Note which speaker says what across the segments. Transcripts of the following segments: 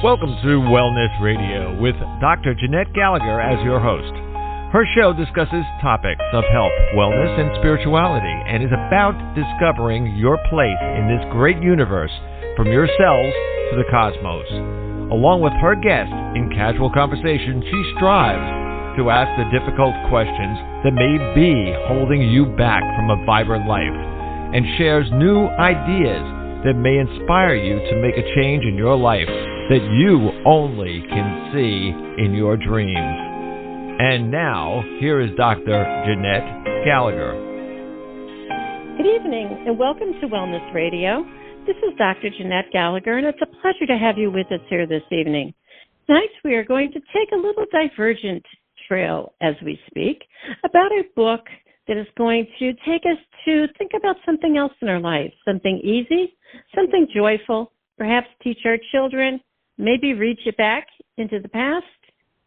Speaker 1: Welcome to Wellness Radio with Dr. Jeanette Gallagher as your host. Her show discusses topics of health, wellness, and spirituality and is about discovering your place in this great universe from your cells to the cosmos. Along with her guest, in casual conversation, she strives to ask the difficult questions that may be holding you back from a vibrant life and shares new ideas that may inspire you to make a change in your life that you only can see in your dreams. And now, here is Dr. Jeanette Gallagher.
Speaker 2: Good evening, and welcome to Wellness Radio. This is Dr. Jeanette Gallagher, and it's a pleasure to have you with us here this evening. Tonight, we are going to take a little divergent trail as we speak about a book that is going to take us to think about something else in our life, something easy, something joyful, perhaps teach our children, maybe reach it back into the past,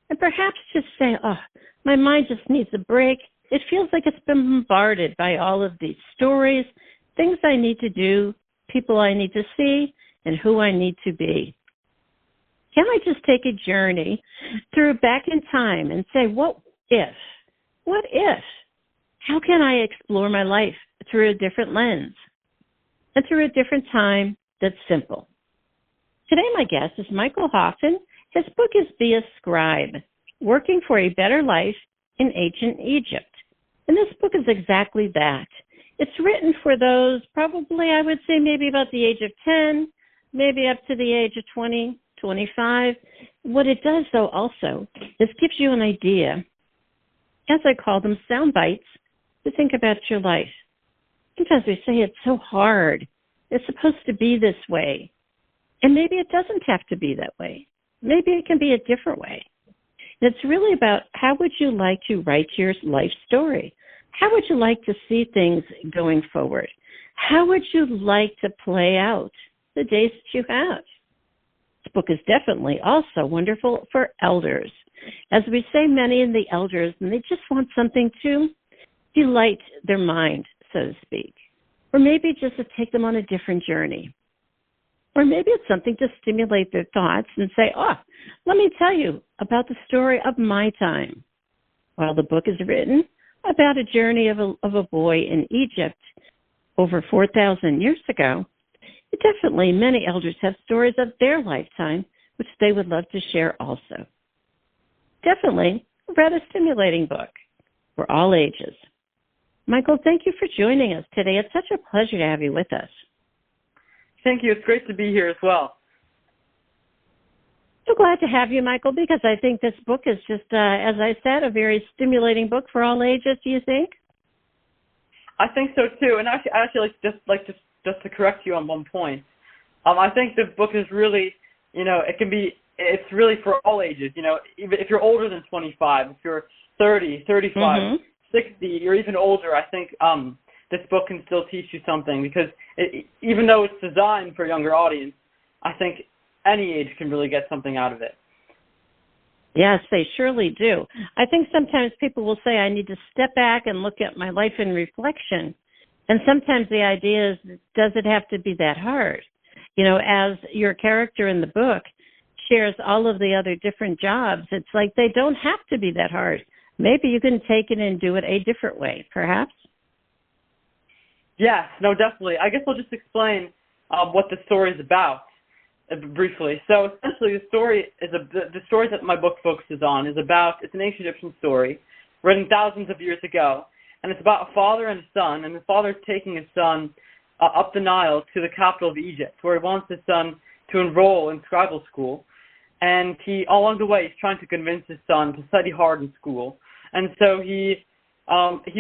Speaker 2: and perhaps just say, oh, my mind just needs a break. It feels like it's been bombarded by all of these stories, things I need to do, people I need to see, and who I need to be. Can I just take a journey through back in time and say, what if? What if? How can I explore my life through a different lens and through a different time that's simple? Today, my guest is Michael Hoffen. His book is Be a Scribe, Working for a Better Life in Ancient Egypt. And this book is exactly that. It's written for those probably, I would say, maybe about the age of 10, maybe up to the age of 20, 25. What it does, though, also, is gives you an idea, as I call them, sound bites, to think about your life. Sometimes we say it's so hard. It's supposed to be this way. And maybe it doesn't have to be that way. Maybe it can be a different way. And it's really about how would you like to write your life story? How would you like to see things going forward? How would you like to play out the days that you have? This book is definitely also wonderful for elders. As we say, many in the elders, and they just want something to delight their mind, so to speak. Or maybe just to take them on a different journey. Or maybe it's something to stimulate their thoughts and say, oh, let me tell you about the story of my time. While the book is written about a journey of a boy in Egypt over 4,000 years ago, definitely many elders have stories of their lifetime, which they would love to share also. Definitely a rather stimulating book for all ages. Michael, thank you for joining us today. It's such a pleasure to have you with us.
Speaker 3: Thank you. It's great to be here as well.
Speaker 2: So glad to have you, Michael, because I think this book is just, as I said, a very stimulating book for all ages. Do you think?
Speaker 3: I think so too. And actually, just to correct you on one point, I think the book is really, it's really for all ages. Even if you're older than 25, if you're 30, 35, 60, or even older, I think this book can still teach you something because even though it's designed for a younger audience, I think any age can really get something out of it.
Speaker 2: Yes, they surely do. I think sometimes people will say, I need to step back and look at my life in reflection. And sometimes the idea is, does it have to be that hard? As your character in the book shares all of the other different jobs, it's like they don't have to be that hard. Maybe you can take it and do it a different way, perhaps?
Speaker 3: Yes, no, definitely. I guess I'll just explain what the story is about briefly. So essentially the story that my book focuses on it's an ancient Egyptian story written thousands of years ago, and it's about a father and a son, and the father's taking his son up the Nile to the capital of Egypt, where he wants his son to enroll in scribal school, and along the way he's trying to convince his son to study hard in school, and so he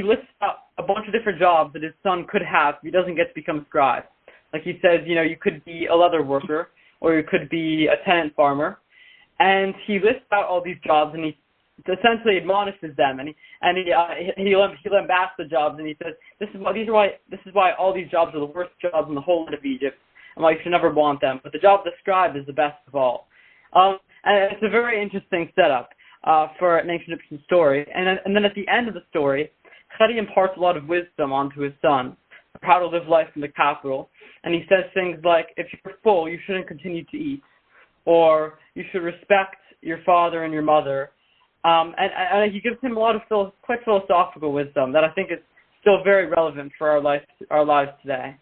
Speaker 3: lists out a bunch of different jobs that his son could have if he doesn't get to become a scribe. Like he says, you could be a leather worker, or you could be a tenant farmer. And he lists out all these jobs, and he essentially admonishes them, and he lambasts the jobs, and he says, this is why all these jobs are the worst jobs in the whole land of Egypt, and why you should never want them. But the job of the scribe is the best of all. And it's a very interesting setup for an ancient Egyptian story. And then at the end of the story, Khedi imparts a lot of wisdom onto his son, how to live life in the capital. And he says things like, if you're full, you shouldn't continue to eat. or you should respect your father and your mother. And he gives him a lot of quite philosophical wisdom that I think is still very relevant for our lives today.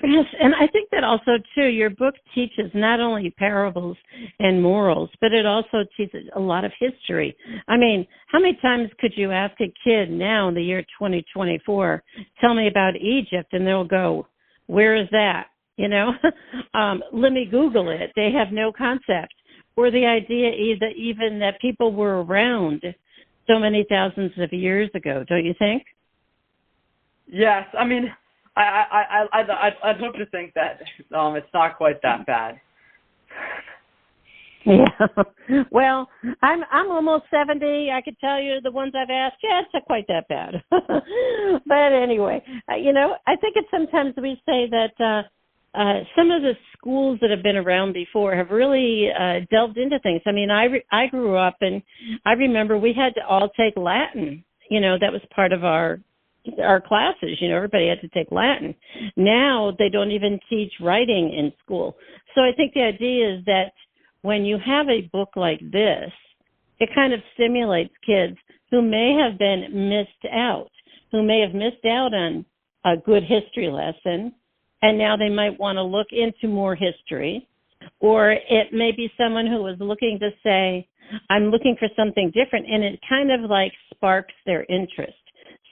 Speaker 2: Yes, and I think that also, too, your book teaches not only parables and morals, but it also teaches a lot of history. I mean, how many times could you ask a kid now in the year 2024, tell me about Egypt, and they'll go, where is that? You know, let me Google it. They have no concept. Or the idea even that people were around so many thousands of years ago, don't you think?
Speaker 3: Yes, I mean, I'd hope to think that it's not quite that bad.
Speaker 2: Yeah. Well, I'm almost 70. I could tell you the ones I've asked, yeah, it's not quite that bad. But anyway, I think it's sometimes we say that some of the schools that have been around before have really delved into things. I mean, I grew up and I remember we had to all take Latin. That was part of our classes. Everybody had to take Latin. Now they don't even teach writing in school. So I think the idea is that when you have a book like this, it kind of stimulates kids who may have been missed out, who may have missed out on a good history lesson, and now they might want to look into more history. Or it may be someone who is looking to say, I'm looking for something different, and it kind of like sparks their interest.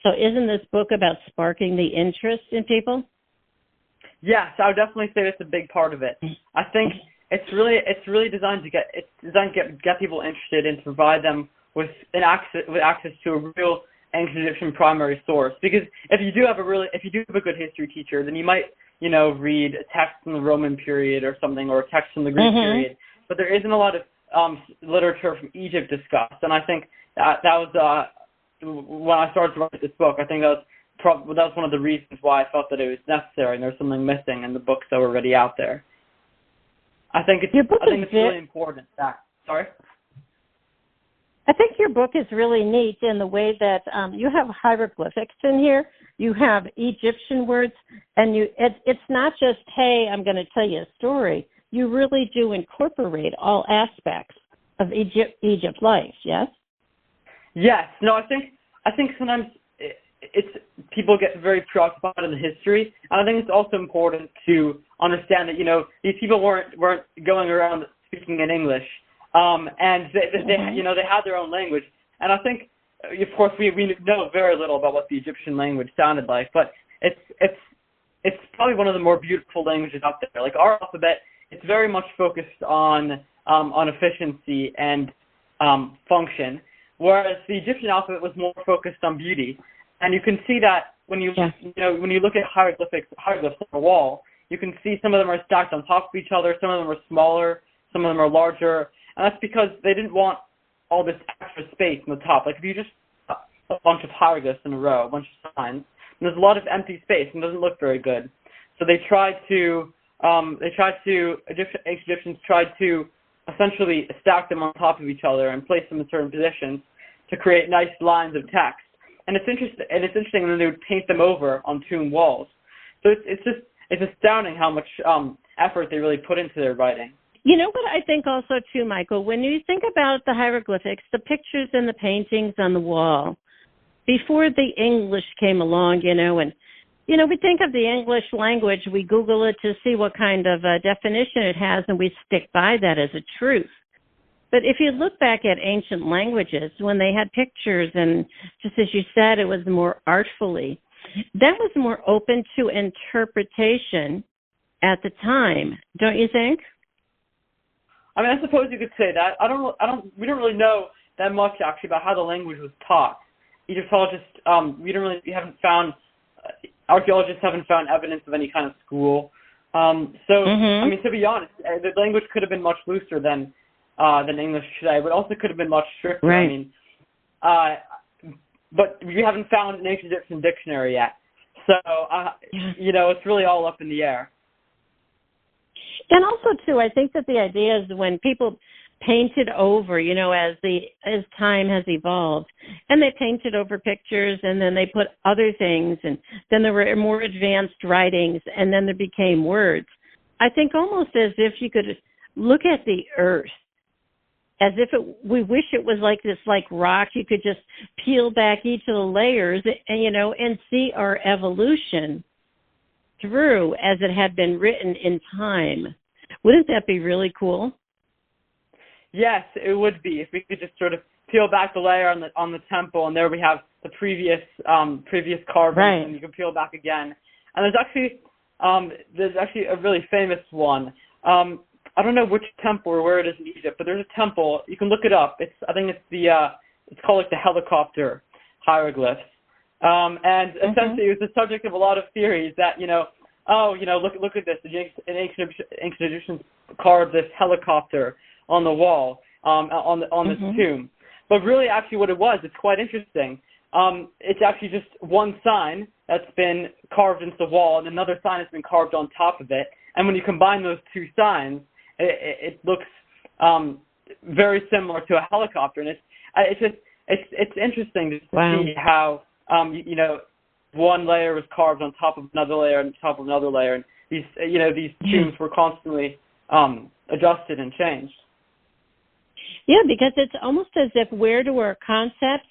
Speaker 2: So isn't this book about sparking the interest in people?
Speaker 3: Yes, I would definitely say that's a big part of it. I think it's really designed to get people interested and to provide them with access to a real ancient Egyptian primary source. Because if you do have a good history teacher, then you might read a text from the Roman period or something, or a text from the Greek period. But there isn't a lot of literature from Egypt discussed, and I think that was when I started to write this book. I think that was one of the reasons why I felt that it was necessary, and there was something missing in the books that were already out there. I think it's really important. Sorry?
Speaker 2: I think your book is really neat in the way that you have hieroglyphics in here. You have Egyptian words, and it's not just, hey, I'm going to tell you a story. You really do incorporate all aspects of Egypt life, yes?
Speaker 3: Yes. No, I think sometimes it's people get very preoccupied in the history, and I think it's also important to understand that these people weren't going around speaking in English, and they had their own language. And I think, of course, we know very little about what the Egyptian language sounded like, but it's probably one of the more beautiful languages out there. Like our alphabet, it's very much focused on efficiency and function, whereas the Egyptian alphabet was more focused on beauty. And you can see that when you look at hieroglyphs on the wall, you can see some of them are stacked on top of each other, some of them are smaller, some of them are larger, and that's because they didn't want all this extra space on the top. Like if you just a bunch of hieroglyphs in a row, a bunch of signs, and there's a lot of empty space and it doesn't look very good. So Egyptians tried to essentially stack them on top of each other and place them in certain positions to create nice lines of text. And it's interesting when they would paint them over on tomb walls. So it's astounding how much effort they really put into their writing.
Speaker 2: You know what I think also too, Michael, when you think about the hieroglyphics, the pictures and the paintings on the wall, before the English came along, and we think of the English language, we Google it to see what kind of definition it has, and we stick by that as a truth. But if you look back at ancient languages, when they had pictures, and just as you said, it was more artfully, that was more open to interpretation at the time, don't you think?
Speaker 3: I mean, I suppose you could say that. We don't really know that much actually about how the language was taught. Egyptologists, archaeologists haven't found evidence of any kind of school. I mean, to be honest, the language could have been much looser than English today, but also could have been much stricter.
Speaker 2: Right.
Speaker 3: I mean, but we haven't found an ancient Egyptian dictionary yet, so it's really all up in the air.
Speaker 2: And also, too, I think that the idea is when people painted over, as time has evolved, and they painted over pictures, and then they put other things, and then there were more advanced writings, and then there became words. I think almost as if you could look at the Earth as if we wish it was like this, like rock. You could just peel back each of the layers and, and see our evolution through as it had been written in time. Wouldn't that be really cool?
Speaker 3: Yes, it would be, if we could just sort of peel back the layer on the temple, and there we have the previous carvings, right. And you can peel back again. And there's actually a really famous one. I don't know which temple or where it is in Egypt, but there's a temple. You can look it up. I think it's called like the helicopter hieroglyphs. And essentially it was the subject of a lot of theories that, look at this. The ancient Egyptians carved this helicopter on the wall, on this tomb. But really, actually, what it was, it's quite interesting. It's actually just one sign that's been carved into the wall, and another sign has been carved on top of it. And when you combine those two signs, it looks very similar to a helicopter. And it's interesting to see how one layer was carved on top of another layer and top of another layer, and these tombs were constantly adjusted and changed.
Speaker 2: Yeah, because it's almost as if where do our concepts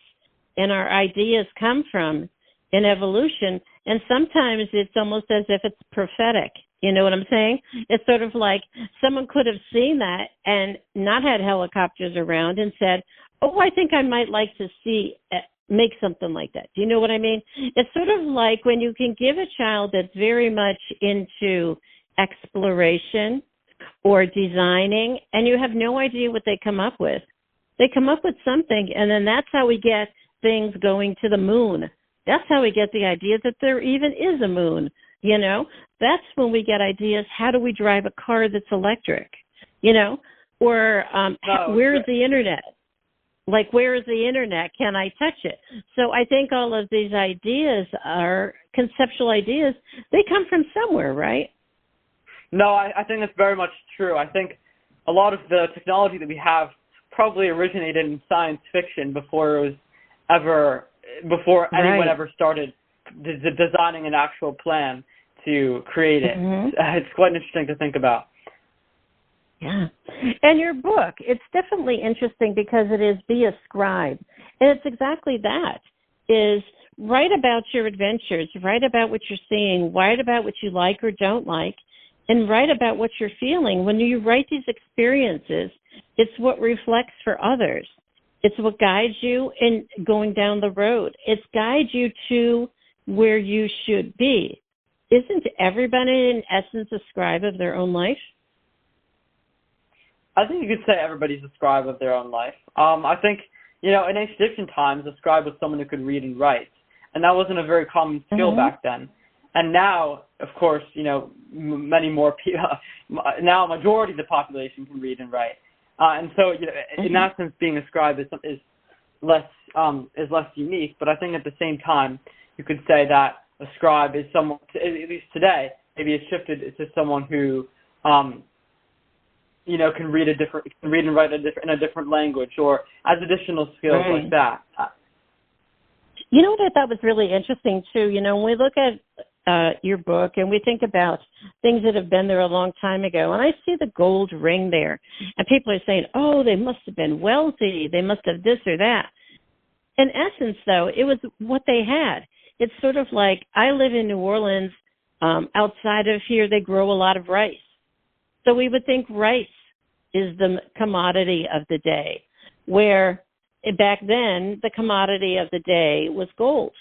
Speaker 2: and our ideas come from in evolution? And sometimes it's almost as if it's prophetic. You know what I'm saying? It's sort of like someone could have seen that and not had helicopters around and said, oh, I think I might like to make something like that. Do you know what I mean? It's sort of like when you can give a child that's very much into exploration or designing, and you have no idea what they come up with. They come up with something, and then that's how we get things going to the moon. That's how we get the idea that there even is a moon, That's when we get ideas, how do we drive a car that's electric, Or where's the internet? Like, where is the internet? Can I touch it? So I think all of these ideas are conceptual ideas. They come from somewhere, right?
Speaker 3: No, I think that's very much true. I think a lot of the technology that we have probably originated in science fiction before anyone ever started designing an actual plan to create it. It's quite interesting to think about.
Speaker 2: Yeah. And your book, it's definitely interesting because it is Be a Scribe. And it's exactly that, is write about your adventures, write about what you're seeing, write about what you like or don't like, and write about what you're feeling. When you write these experiences, it's what reflects for others. It's what guides you in going down the road. It guides you to where you should be. Isn't everybody, in essence, a scribe of their own life?
Speaker 3: I think you could say everybody's a scribe of their own life. I think, in ancient Egyptian times, a scribe was someone who could read and write. And that wasn't a very common skill back then. And now, of course, many more people, now a majority of the population can read and write. And so, in that sense, being a scribe is less unique. But I think at the same time, you could say that a scribe is someone, at least today, maybe it's shifted to someone who, can read and write in a different language, or as additional skills like that.
Speaker 2: You know what I thought was really interesting too? When we look at your book and we think about things that have been there a long time ago, and I see the gold ring there, and people are saying, oh, they must have been wealthy, they must have this or that. In essence, though, it was what they had. It's sort of like, I live in New Orleans. Outside of here, they grow a lot of rice. So we would think rice is the commodity of the day, where back then the commodity of the day was gold,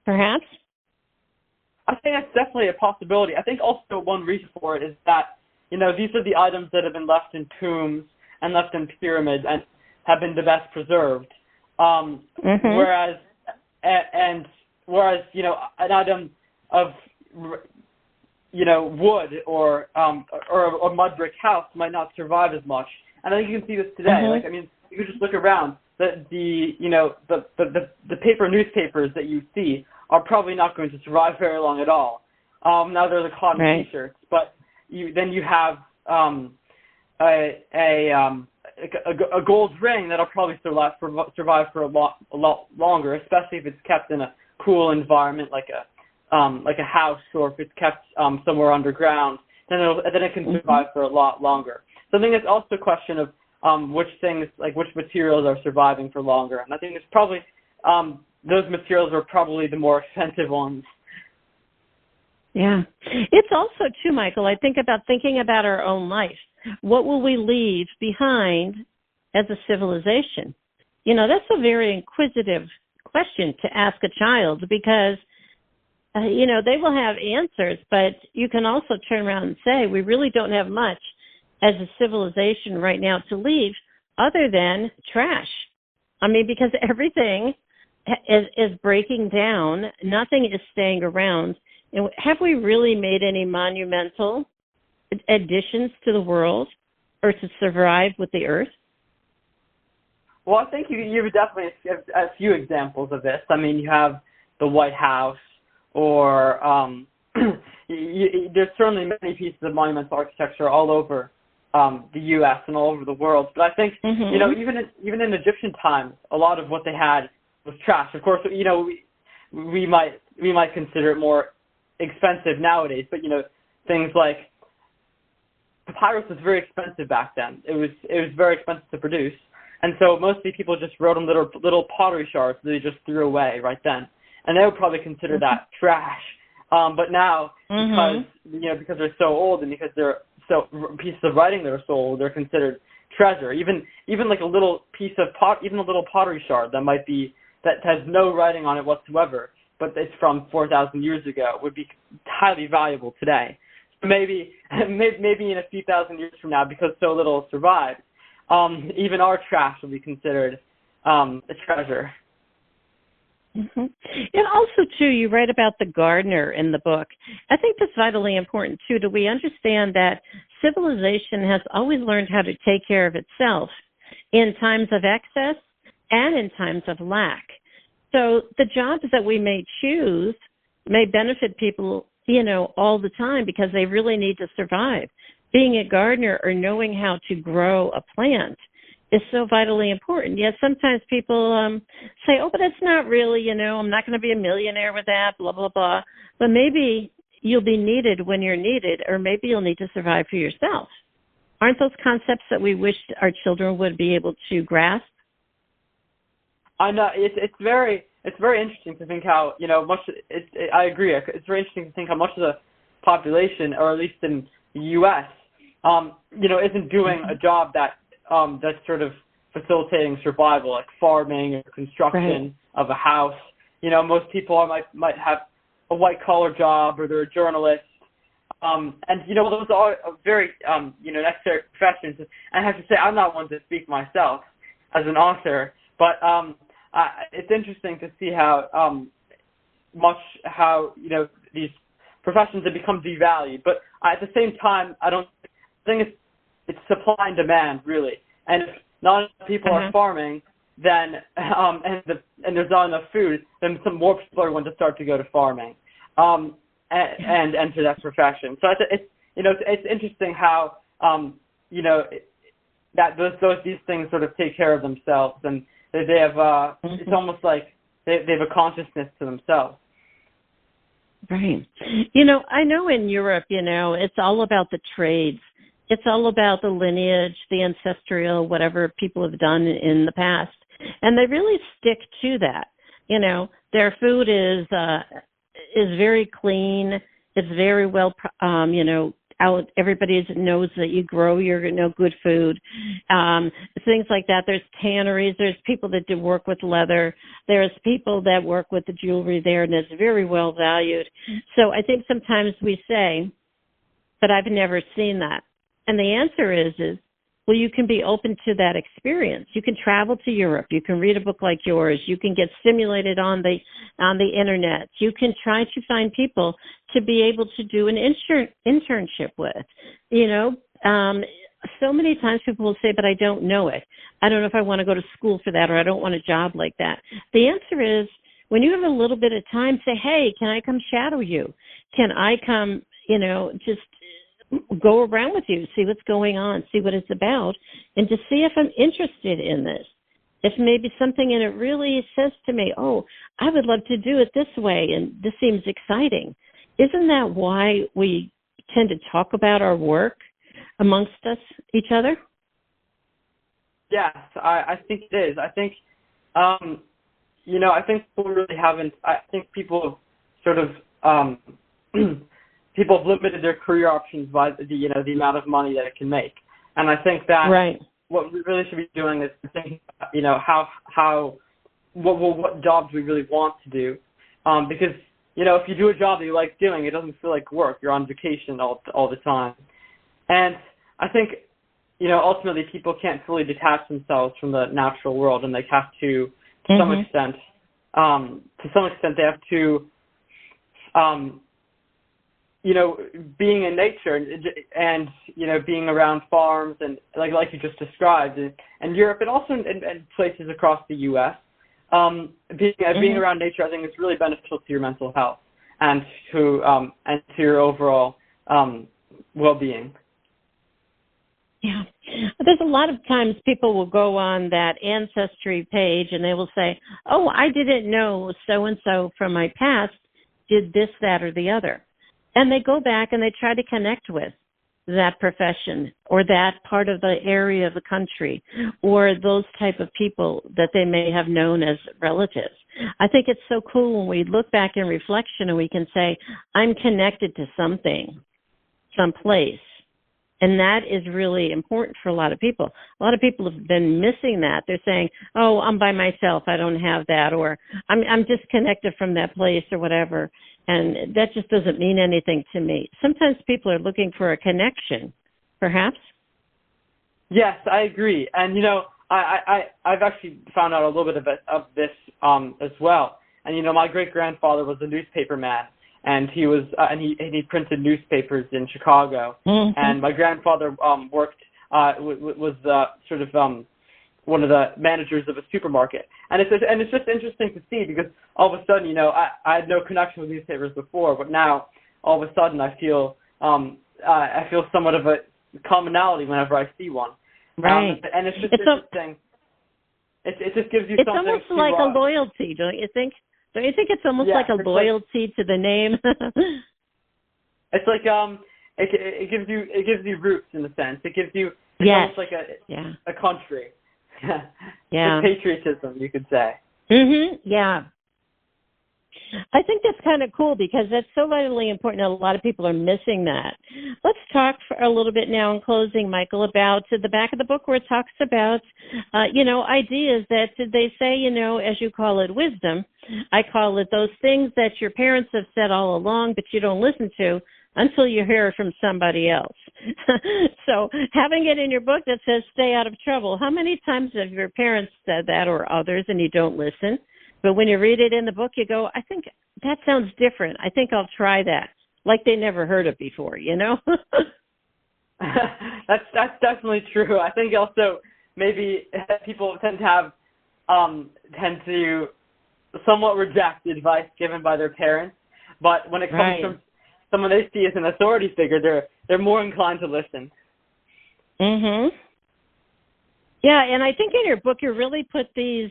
Speaker 2: perhaps?
Speaker 3: I think that's definitely a possibility. I think also one reason for it is that, these are the items that have been left in tombs and left in pyramids and have been the best preserved. Whereas, an item of, wood or a mud brick house might not survive as much. And I think you can see this today. You can just look around. The paper newspapers that you see are probably not going to survive very long at all. Now they're the cotton T-shirts, but then you have a gold ring that'll probably survive for a lot longer, especially if it's kept in a cool environment like a house, or if it's kept somewhere underground then it can survive for a lot longer. So I think it's also a question of which things, like which materials are surviving for longer. And I think it's probably those materials are probably the more expensive ones.
Speaker 2: Yeah. It's also, too, Michael, I think about thinking about our own life. What will we leave behind as a civilization? That's a very inquisitive question to ask a child because, they will have answers, but you can also turn around and say, we really don't have much as a civilization right now to leave other than trash. I mean, because everything is breaking down. Nothing is staying around. And have we really made any monumental additions to the world or to survive with the earth?
Speaker 3: Well, I think you definitely have a few examples of this. I mean, you have the White House, or there's certainly many pieces of monumental architecture all over the U.S. and all over the world. But I think, even in Egyptian times, a lot of what they had was trash. Of course, we might consider it more expensive nowadays, but things like papyrus was very expensive back then. It was very expensive to produce, and so mostly people just wrote on little pottery shards that they just threw away right then, and they would probably consider that trash. But now, because they're so old and because they're so pieces of writing that are so old, they're considered treasure. Even like a little piece of even a little pottery shard that has no writing on it whatsoever, but it's from 4,000 years ago, would be highly valuable today. So maybe in a few thousand years from now, because so little survived, even our trash will be considered a treasure.
Speaker 2: Mm-hmm. And also, too, you write about the gardener in the book. I think that's vitally important, too. Do we understand that civilization has always learned how to take care of itself in times of excess and in times of lack? So the jobs that we may choose may benefit people, all the time because they really need to survive. Being a gardener or knowing how to grow a plant is so vitally important. Yes, sometimes people say, oh, but that's not really, I'm not going to be a millionaire with that, blah, blah, blah. But maybe you'll be needed when you're needed, or maybe you'll need to survive for yourself. Aren't those concepts that we wish our children would be able to grasp?
Speaker 3: I know it's very interesting to think how I agree. It's very interesting to think how much of the population, or at least in the U.S., isn't doing a job that's sort of facilitating survival, like farming or construction of a house. Most people might have a white collar job, or they're a journalist. And those are very necessary professions. And I have to say, I'm not one to speak myself as an author, but it's interesting to see how these professions have become devalued. But at the same time, I don't think it's supply and demand, really. And if not enough people are farming, then and there's not enough food, then some more people are going to start to go to farming and enter that profession. So it's interesting how that these things sort of take care of themselves, and they have it's almost like they have a consciousness to themselves.
Speaker 2: Right. I know in Europe, it's all about the trades. It's all about the lineage, the ancestral, whatever people have done in the past. And they really stick to that. Their food is very clean. It's very well, out. Everybody knows that you grow your good food. Things like that. There's tanneries. There's people that do work with leather. There's people that work with the jewelry there, and it's very well valued. So I think sometimes we say, but I've never seen that. And the answer is, well, you can be open to that experience. You can travel to Europe. You can read a book like yours. You can get stimulated on the internet. You can try to find people to be able to do an internship with. So many times people will say, but I don't know it. I don't know if I want to go to school for that, or I don't want a job like that. The answer is, when you have a little bit of time, say, hey, can I come shadow you? Can I come, just go around with you, see what's going on, see what it's about, and to see if I'm interested in this. If maybe something in it really says to me, oh, I would love to do it this way, and this seems exciting. Isn't that why we tend to talk about our work amongst each other?
Speaker 3: Yes, I think it is. I think, I think people really haven't. I think people have sort of people have limited their career options by the amount of money that it can make, and I think that what we really should be doing is thinking, what jobs we really want to do, because if you do a job that you like doing, it doesn't feel like work. You're on vacation all the time, and I think ultimately people can't fully detach themselves from the natural world, and they have to some extent. To some extent, they have to. Being in nature and being around farms and like you just described and Europe and also in places across the U.S. Being around nature, I think, is really beneficial to your mental health and to your overall well-being.
Speaker 2: Yeah. There's a lot of times people will go on that ancestry page and they will say, oh, I didn't know so-and-so from my past did this, that, or the other. And they go back and they try to connect with that profession or that part of the area of the country or those type of people that they may have known as relatives. I think it's so cool when we look back in reflection and we can say, I'm connected to something, someplace. And that is really important for a lot of people. A lot of people have been missing that. They're saying, oh, I'm by myself. I don't have that. Or I'm disconnected from that place or whatever. And that just doesn't mean anything to me. Sometimes people are looking for a connection, perhaps.
Speaker 3: Yes, I agree. And, I've actually found out a little bit of this as well. And, my great-grandfather was a newspaper man. And he was, he printed newspapers in Chicago. Mm-hmm. And my grandfather was sort of one of the managers of a supermarket. And it's just interesting to see because all of a sudden, I had no connection with newspapers before, but now all of a sudden I feel somewhat of a commonality whenever I see one.
Speaker 2: Right.
Speaker 3: And it's just interesting. It just gives you something.
Speaker 2: It's almost like a loyalty, don't you think? Don't you think it's almost like a loyalty to the name?
Speaker 3: It's like it gives you roots in a sense. It gives you almost like a country.
Speaker 2: Yeah.
Speaker 3: It's patriotism, you could say.
Speaker 2: Yeah. I think that's kind of cool because that's so vitally important that a lot of people are missing that. Let's talk for a little bit now in closing, Michael, about the back of the book where it talks about, ideas that they say, as you call it, wisdom. I call it those things that your parents have said all along, but you don't listen to until you hear it from somebody else. So having it in your book that says stay out of trouble, how many times have your parents said that or others and you don't listen? But when you read it in the book, you go, I think that sounds different. I think I'll try that. Like they never heard it before,
Speaker 3: That's definitely true. I think also maybe people tend to somewhat reject advice given by their parents. But when it comes from someone they see as an authority figure, they're more inclined to listen.
Speaker 2: Yeah, and I think in your book you really put these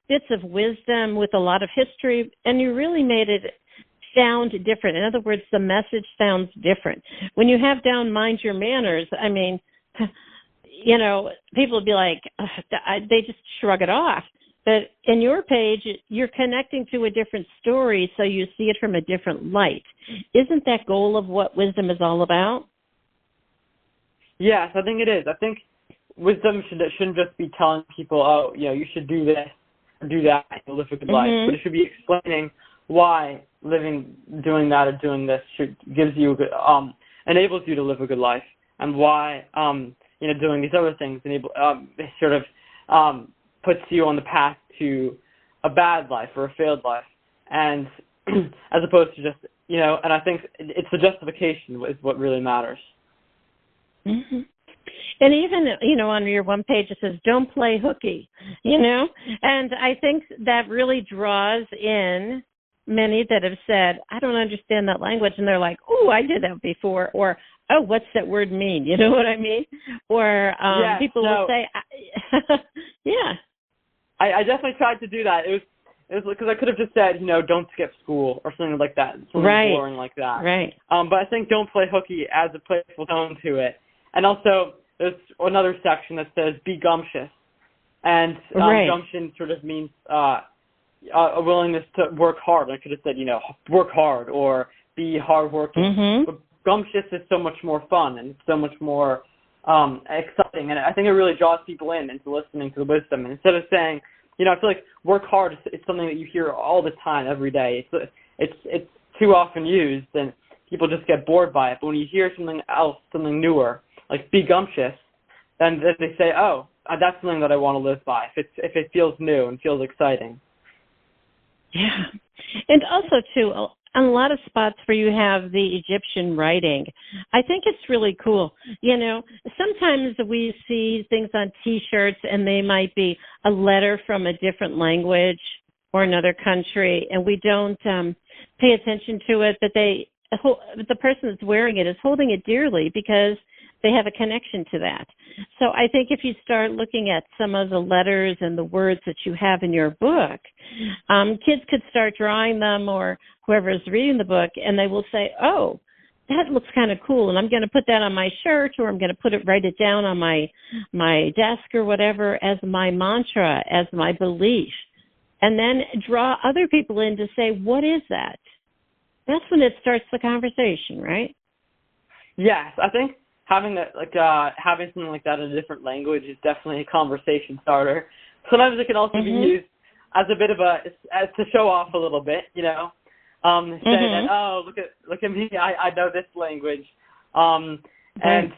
Speaker 2: bits of wisdom with a lot of history, and you really made it sound different. In other words, the message sounds different. When you have down mind your manners, I mean, people would be like, they just shrug it off. But in your page, you're connecting to a different story, so you see it from a different light. Isn't that goal of what wisdom is all about?
Speaker 3: Yes, I think it is. I think wisdom shouldn't just be telling people, oh, you should do this, do that, and live a good life. But it should be explaining why doing that or doing this enables you to live a good life, and why doing these other things puts you on the path to a bad life or a failed life, and as opposed to just and I think it's the justification is what really matters.
Speaker 2: And even, on your one page it says, don't play hooky, and I think that really draws in many that have said, I don't understand that language, and they're like, oh, I did that before, or, oh, what's that word mean? You know what I mean? Or people will say, yeah.
Speaker 3: I definitely tried to do that. because I could have just said, don't skip school or something like that, something boring like that.
Speaker 2: Right.
Speaker 3: But I think don't play hooky adds a playful tone to it. And also, there's another section that says be gumptious. And gumption sort of means a willingness to work hard. I could have said, work hard or be hardworking. Mm-hmm. But gumptious is so much more fun and so much more exciting. And I think it really draws people into listening to the wisdom. And instead of saying, I feel like work hard is something that you hear all the time, every day. It's too often used, and people just get bored by it. But when you hear something else, something newer, like be gumptious, then they say, oh, that's something that I want to live by, if it feels new and feels exciting.
Speaker 2: Yeah. And also, too, on a lot of spots where you have the Egyptian writing, I think it's really cool. Sometimes we see things on T-shirts and they might be a letter from a different language or another country, and we don't pay attention to it, but the person that's wearing it is holding it dearly because they have a connection to that. So I think if you start looking at some of the letters and the words that you have in your book, kids could start drawing them, or whoever is reading the book, and they will say, oh, that looks kind of cool, and I'm going to put that on my shirt, or I'm going to write it down on my desk or whatever as my mantra, as my belief, and then draw other people in to say, what is that? That's when it starts the conversation, right?
Speaker 3: Yes, I think having having something like that in a different language is definitely a conversation starter. Sometimes it can also be used as a bit of as to show off a little bit, say that, oh, look at me, I know this language, and I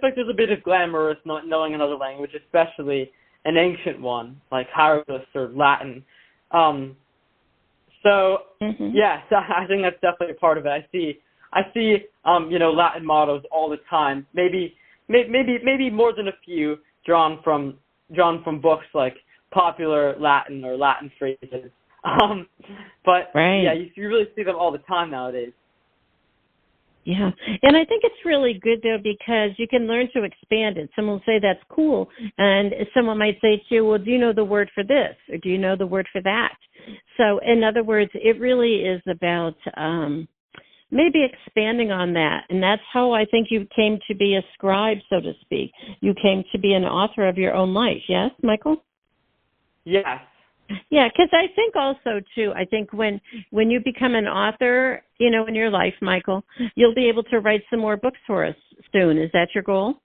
Speaker 3: think there's a bit of glamorous knowing another language, especially an ancient one like Hieroglyphics or Latin. Yes, I think that's definitely a part of it. I see, Latin mottos all the time. Maybe more than a few drawn from books like popular Latin or Latin phrases. But yeah, you really see them all the time nowadays.
Speaker 2: Yeah, and I think it's really good though because you can learn to expand it. Someone will say that's cool, and someone might say to you, well, do you know the word for this, or do you know the word for that? So, in other words, it really is about maybe expanding on that. And that's how I think you came to be a scribe, so to speak. You came to be an author of your own life. Yes, Michael?
Speaker 3: Yes.
Speaker 2: Yeah, because I think also, too, I think when you become an author, in your life, Michael, you'll be able to write some more books for us soon. Is that your goal?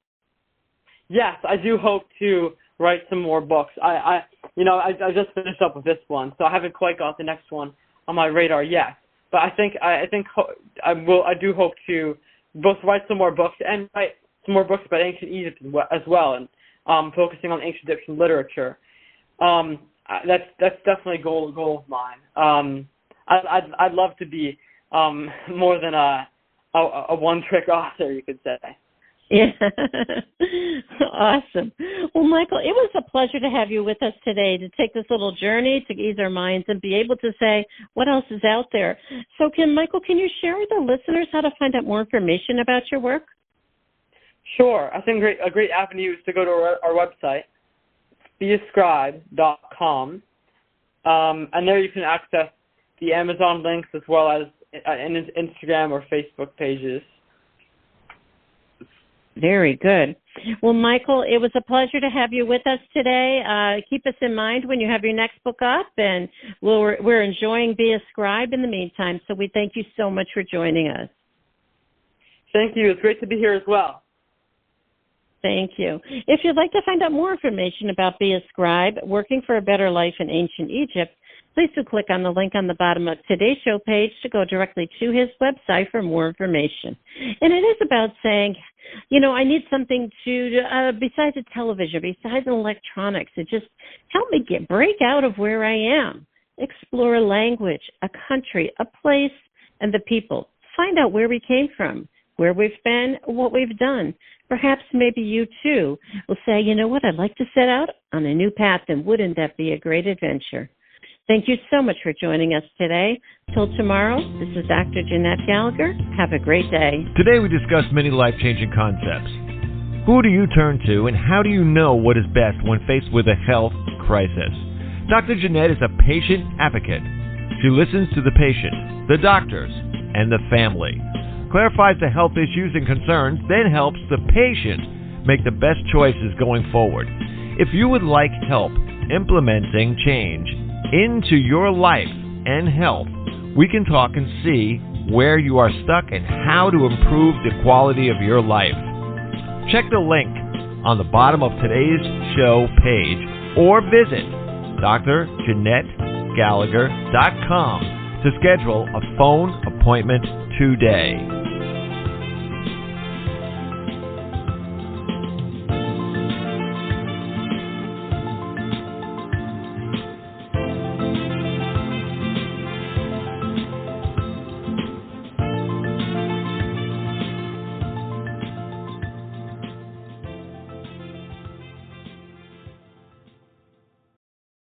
Speaker 3: Yes, I do hope to write some more books. I just finished up with this one, so I haven't quite got the next one on my radar yet. But I do hope to both write some more books and write some more books about ancient Egypt as well, and focusing on ancient Egyptian literature. That's definitely a goal of mine. I'd love to be more than a one-trick author, you could say.
Speaker 2: Yeah. Awesome. Well, Michael, it was a pleasure to have you with us today to take this little journey to ease our minds and be able to say what else is out there. So, Michael, can you share with the listeners how to find out more information about your work?
Speaker 3: Sure. I think a great avenue is to go to our website, beascribe.com, and there you can access the Amazon links as well as Instagram or Facebook pages.
Speaker 2: Very good. Well, Michael, it was a pleasure to have you with us today. Keep us in mind when you have your next book up, and we're enjoying Be a Scribe in the meantime, so we thank you so much for joining us.
Speaker 3: Thank you. It's great to be here as well.
Speaker 2: Thank you. If you'd like to find out more information about Be a Scribe, Working for a Better Life in Ancient Egypt, please do click on the link on the bottom of today's show page to go directly to his website for more information. And it is about saying, I need something to, besides a television, besides electronics, to just help me break out of where I am, explore a language, a country, a place, and the people. Find out where we came from, where we've been, what we've done. Perhaps maybe you, too, will say, you know what, I'd like to set out on a new path, and wouldn't that be a great adventure? Thank you so much for joining us today. Till tomorrow, this is Dr. Jeanette Gallagher. Have a great day.
Speaker 1: Today we discussed many life-changing concepts. Who do you turn to, and how do you know what is best when faced with a health crisis? Dr. Jeanette is a patient advocate. She listens to the patient, the doctors, and the family, clarifies the health issues and concerns, then helps the patient make the best choices going forward. If you would like help implementing change into your life and health, we can talk and see where you are stuck and how to improve the quality of your life. Check the link on the bottom of today's show page or visit drjeanettegallagher.com to schedule a phone appointment today.